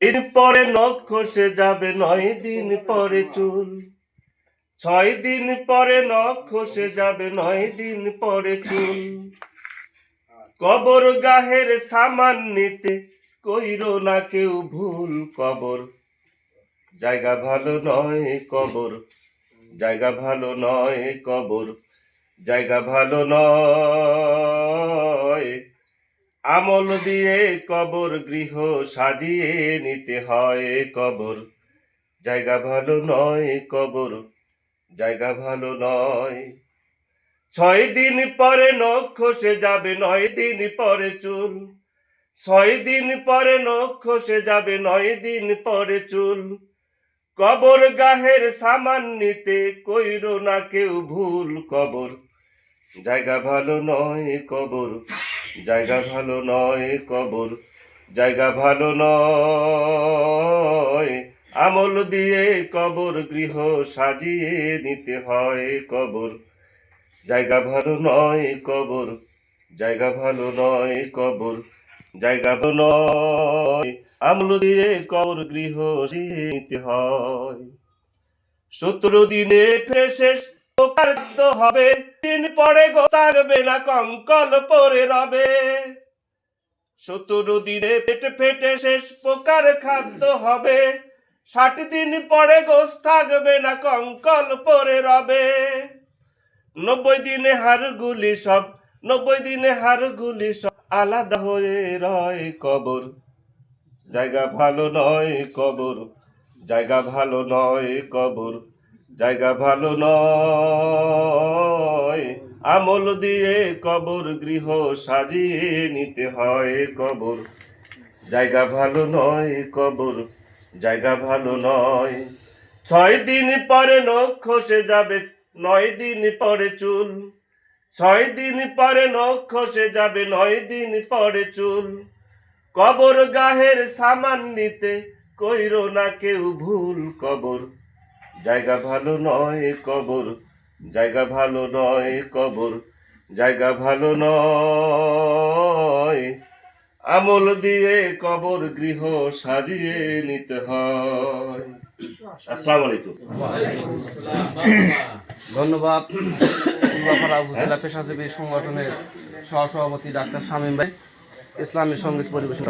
দিন পরে নখ খসে যাবে, 9 দিন পরে চুল। 6 দিন পরে নখ খসে যাবে, 9 দিন পরে চুল। কবর গাহের সামান নিতে কইরো না কেউ ভুল। কবর জায়গা ভালো নয়, কবর জায়গা ভালো নয়, কবর জায়গা ভালো নয়। আমল দিয়ে কবর গৃহ সাজিয়ে নিতে হয়। কবর জায়গা ভালো নয়, কবর জায়গা ভালো নয়। 6 দিন পরে নখ খসে যাবে, 9 দিন পরে চুল। 6 দিন পরে নখ খসে যাবে, 9 দিন পরে চুল। কবর গাহের সামান নিতে কইরো না কেউ ভুল। কবর জায়গা ভালো নয়, কবর জায়গা ভালো নয়, কবর জায়গা ভালো নয়। আমল দিয়ে কবর গৃহ সাজিয়ে নিতে হয়। কবর জায়গা ভালো নয়, কবর জায়গা ভালো নয়, কবর জায়গা ভালো নয়। আমল দিয়ে কবর গৃহ সাজিয়ে নিতে হয়। 17 দিনে শেষ খাদ্য হবে, দিন পরে গো থাকবে না, কঙ্কল পরে রবে। 17 দিনে পেট ফেটে শেষ পোকার খাদ্য হবে, 60 দিন পরে গোস থাকবে না, কঙ্কল পরে রবে। 90 দিনে হাড়গুলি সব, 90 দিনে হাড়গুলি সব আলাদা হয়ে রয়। কবর জায়গা ভালো নয়, কবর জায়গা ভালো নয়, কবর জায়গা ভালো নয়। আমল দিয়ে কবর গৃহ সাজিয়ে নিতে হয়। কবর জায়গা ভালো নয়, কবর জায়গা ভালো নয়। 6 দিন পরে নখ খসে যাবে, 9 দিন পরে চুল। 6 দিন পরে নখ খসে যাবে, 9 দিন পরে চুল। কবর গাহের সামান নিতে কইরো না কেউ ভুল। কবর জায়গা ভালো নয়, কবর জায়গা ভালো নয়, কবর জায়গা ভালো নয়। আমল দিয়ে কবর গৃহ সাজিয়ে নিতে হয়। আসসালামু আলাইকুম। ধন্যবাদ। উপজেলা পেশাজীবী সংগঠনের সহসভাপতি ডাক্তার শামীম ভাই ইসলামী সঙ্গীত পরিবেশন।